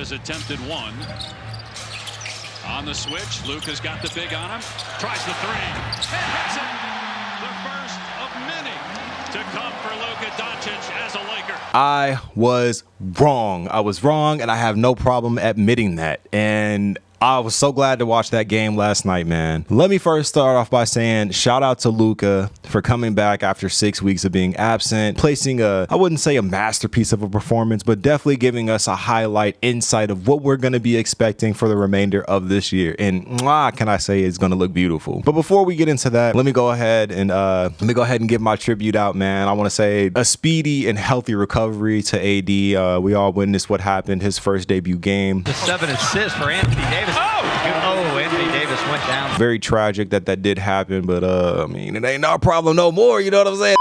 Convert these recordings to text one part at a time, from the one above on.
Has attempted one. On the switch, Luka's got the big on him. Tries the three. And hits it. The first of many to come for Luka Doncic as a Laker. I was wrong. I was wrong, and I have no problem admitting that. And I was so glad to watch that game last night, man. Let me first start off by saying shout out to Luka for coming back after 6 weeks of being absent, placing I wouldn't say a masterpiece of a performance, but definitely giving us a highlight insight of what we're going to be expecting for the remainder of this year. And can I say it's going to look beautiful. But before we get into that, let me go ahead and give my tribute out, man. I want to say a speedy and healthy recovery to AD. We all witnessed what happened his first debut game. The 7 assists for Anthony Davis. Oh, Anthony Davis went down. Very tragic that did happen, but I mean, it ain't our problem no more. You know what I'm saying?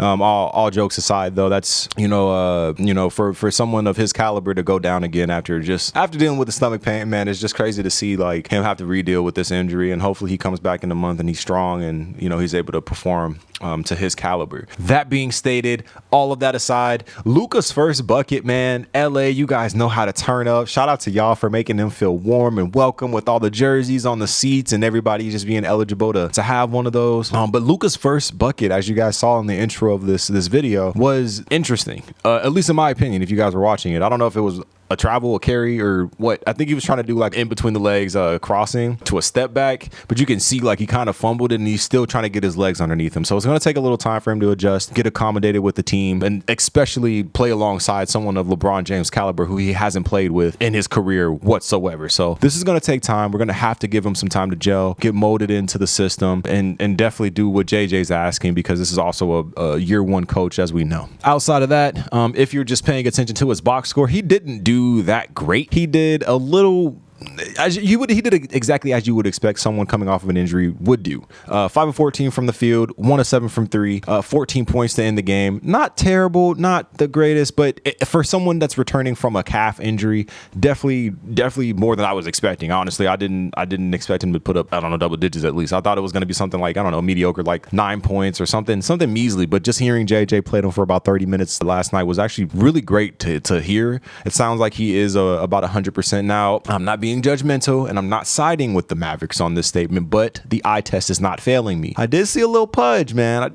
All jokes aside, though, that's for someone of his caliber to go down again after dealing with the stomach pain, man, it's just crazy to see like him have to re-deal with this injury. And hopefully he comes back in a month and he's strong and he's able to perform to his caliber. That being stated, all of that aside, Luka's first bucket, man. LA, you guys know how to turn up. Shout out to y'all for making them feel warm and welcome with all the jerseys on the seats and everybody just being eligible to have one of those. But Luka's first bucket, as you guys saw in the intro of this video, was interesting, at least in my opinion. If you guys were watching it, I don't know if it was a travel, a carry, or what. I think he was trying to do like in between the legs, crossing to a step back, but you can see like he kind of fumbled it and he's still trying to get his legs underneath him. So it's going to take a little time for him to adjust, get accommodated with the team, and especially play alongside someone of LeBron James' caliber who he hasn't played with in his career whatsoever. So this is going to take time. We're going to have to give him some time to gel, get molded into the system, and definitely do what JJ's asking, because this is also a year one coach, as we know. Outside of that, if you're just paying attention to his box score, he didn't do that great. He did a little he did exactly as you would expect someone coming off of an injury would do. 5 of 14 from the field, 1 of 7 from 3, 14 points to end the game. Not terrible, not the greatest, but for someone that's returning from a calf injury, definitely more than I was expecting. Honestly, I didn't expect him to put up, I don't know, double digits at least. I thought it was going to be something like, I don't know, mediocre, like 9 points or something measly. But just hearing JJ played him for about 30 minutes last night was actually really great to hear. It sounds like he is about 100% now. I'm not being judgmental and I'm not siding with the Mavericks on this statement, but the eye test is not failing me. I did see a little pudge, man.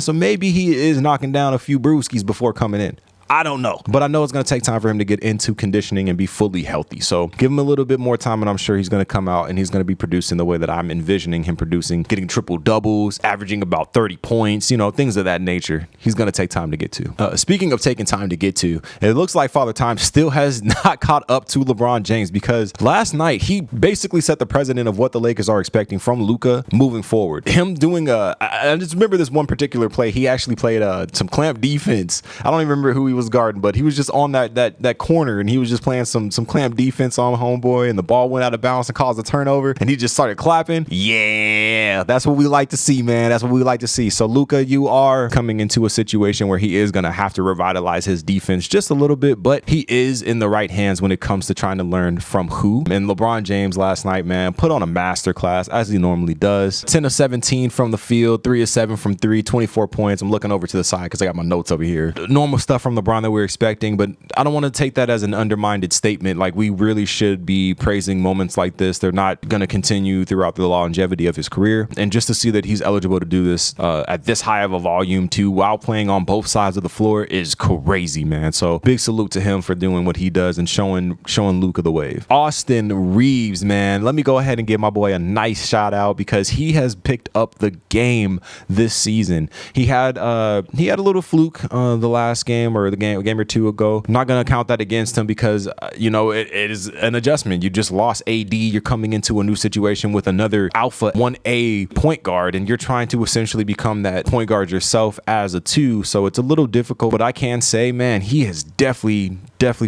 So maybe he is knocking down a few brewskis before coming in. I don't know, but I know it's going to take time for him to get into conditioning and be fully healthy. So give him a little bit more time, and I'm sure he's going to come out and he's going to be producing the way that I'm envisioning him producing, getting triple doubles, averaging about 30 points, things of that nature. He's going to take time to get to. Speaking of taking time to get to, it looks like Father Time still has not caught up to LeBron James, because last night he basically set the precedent of what the Lakers are expecting from Luka moving forward. Him doing I just remember this one particular play. He actually played some clamp defense. I don't even remember who he was guarding, but he was just on that corner and he was just playing some clamp defense on homeboy, and the ball went out of bounds and caused a turnover, and he just started clapping. Yeah, that's what we like to see, man. That's what we like to see. So Luka, you are coming into a situation where he is going to have to revitalize his defense just a little bit, but he is in the right hands when it comes to trying to learn from who. And LeBron James last night, man, put on a masterclass as he normally does. 10 of 17 from the field, 3 of 7 from 3, 24 points. I'm looking over to the side because I got my notes over here. Normal stuff from LeBron that we're expecting, but I don't want to take that as an undermined statement. Like, we really should be praising moments like this. They're not going to continue throughout the longevity of his career, and just to see that he's eligible to do this at this high of a volume too, while playing on both sides of the floor, is crazy, man. So big salute to him for doing what he does and showing Luka the wave. Austin Reeves, man, let me go ahead and give my boy a nice shout out, because he has picked up the game this season. He had a little fluke the last game, or the game or two ago. I'm not going to count that against him, because it is an adjustment. You just lost AD. You're coming into a new situation with another alpha 1A point guard, and you're trying to essentially become that point guard yourself as a 2. So it's a little difficult, but I can say, man, he has definitely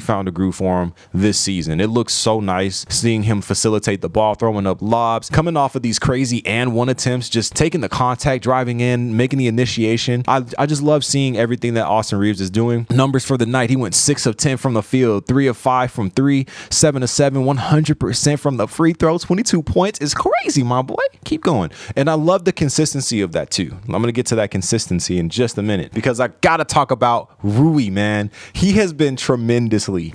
found a groove for him this season. It looks so nice seeing him facilitate the ball, throwing up lobs, coming off of these crazy and one attempts, just taking the contact, driving in, making the initiation. I just love seeing everything that Austin Reeves is doing. numbers for the night. He went 6 of 10 from the field, 3 of 5 from 3, 7 of 7, 100% from the free throw. 22 points is crazy, my boy. Keep going. And I love the consistency of that too. I'm going to get to that consistency in just a minute because I got to talk about Rui, man. He has been tremendously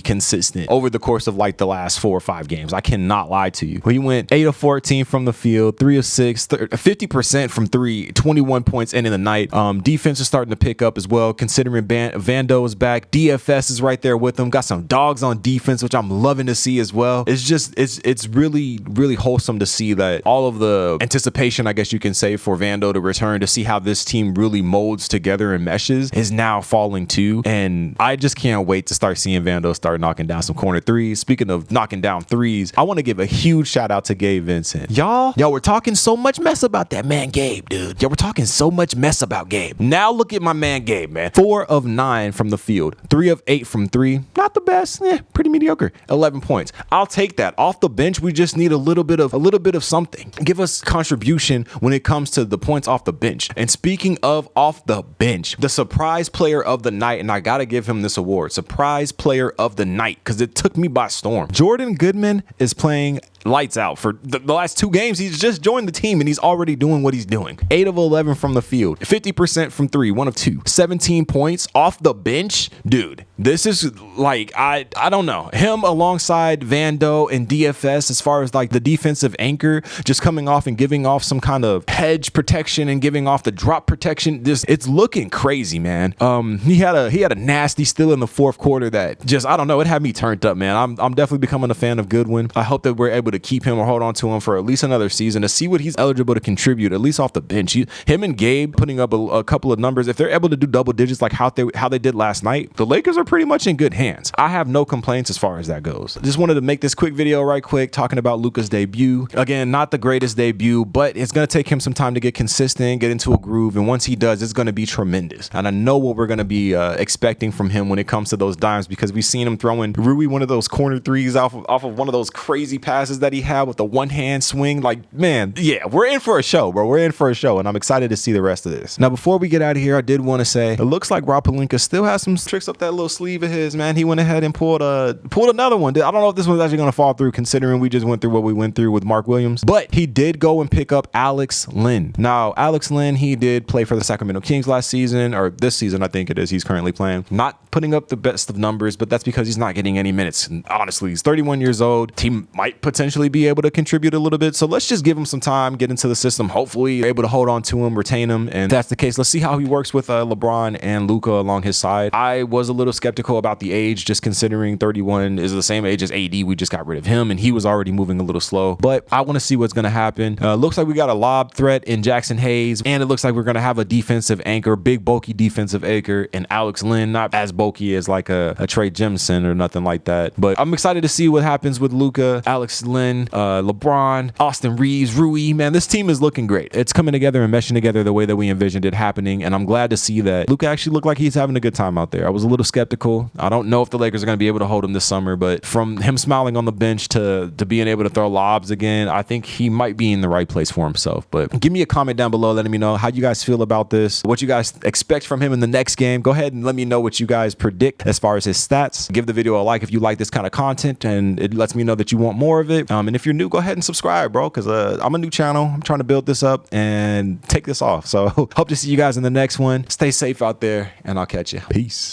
consistent over the course of like the last 4 or 5 games. I cannot lie to you. He went 8 of 14 from the field, 3 of 6, 50% from 3, 21 points in the night. Defense is starting to pick up as well, considering Vando is back. DFS is right there with him. Got some dogs on defense, which I'm loving to see as well. It's really wholesome to see that all of the anticipation, I guess you can say, for Vando to return, to see how this team really molds together and meshes, is now falling too. And I just can't wait to start seeing Vando start knocking down some corner threes. Speaking of knocking down threes, I want to give a huge shout out to Gabe Vincent. Y'all we're talking so much mess about that man Gabe, dude. We're talking so much mess about Gabe. Now look at my man Gabe, man. 4 of 9 from the field, 3 of 8 from 3. Not the best, pretty mediocre. 11 points. I'll take that. Off the bench, we just need a little bit of something. Give us contribution when it comes to the points off the bench. And speaking of off the bench, the surprise player of the night, and I gotta give him this award, surprise player of the night, because it took me by storm. Jordan Goodman is playing lights out for the last 2 games. He's just joined the team and he's already doing what he's doing. 8 of 11 from the field, 50% from 3, 1 of 2, 17 points off the bench. Dude, this is like, I don't know, him alongside Vando and DFS as far as like the defensive anchor, just coming off and giving off some kind of hedge protection and giving off the drop protection. It's looking crazy, man. He had a nasty steal in the 4th quarter that just, I don't know, it had me turned up, man. I'm definitely becoming a fan of Goodwin. I hope that we're able to keep him or hold on to him for at least another season to see what he's eligible to contribute, at least off the bench. Him and Gabe putting up a couple of numbers. If they're able to do double digits like how they did last night, the Lakers are pretty much in good hands. I have no complaints as far as that goes. Just wanted to make this quick video right quick talking about Luka's debut. Again, not the greatest debut, but it's going to take him some time to get consistent, get into a groove, and once he does, it's going to be tremendous. And I know what we're going to be expecting from him when it comes to those dimes, because we've seen him throwing Rui one of those corner threes off of one of those crazy passes that he had with the one-hand swing. Like, man, yeah, we're in for a show, bro. We're in for a show, and I'm excited to see the rest of this. Now, before we get out of here, I did want to say, it looks like Rob Pelinka still has some tricks up that little sleeve of his, man. He went ahead and pulled another one. I don't know if this one's actually going to fall through, considering we just went through what we went through with Mark Williams, but he did go and pick up Alex Len. Now, Alex Len, he did play for the Sacramento Kings last season, or this season, I think it is. He's currently playing. Not putting up the best of numbers, but that's because he's not getting any minutes. And honestly, he's 31 years old. Team might potentially be able to contribute a little bit. So let's just give him some time, get into the system. Hopefully you're able to hold on to him, retain him. And if that's the case, let's see how he works with LeBron and Luka along his side. I was a little skeptical about the age, just considering 31 is the same age as AD. We just got rid of him and he was already moving a little slow, but I want to see what's going to happen. Looks like we got a lob threat in Jackson Hayes, and it looks like we're going to have a defensive anchor, big bulky defensive anchor, and Alex Len, not as bulky as like a Trey Jemison or nothing like that. But I'm excited to see what happens with Luka, Alex Len, LeBron, Austin Reeves, Rui. Man, this team is looking great. It's coming together and meshing together the way that we envisioned it happening, and I'm glad to see that Luka actually looked like he's having a good time out there. I was a little skeptical. I don't know if the Lakers are going to be able to hold him this summer, but from him smiling on the bench to being able to throw lobs again, I think he might be in the right place for himself. But give me a comment down below letting me know how you guys feel about this, what you guys expect from him in the next game. Go ahead and let me know what you guys predict as far as his stats. Give the video a like if you like this kind of content, and it lets me know that you want more of it. And if you're new, go ahead and subscribe, bro, because I'm a new channel. I'm trying to build this up and take this off. So hope to see you guys in the next one. Stay safe out there, and I'll catch you. Peace.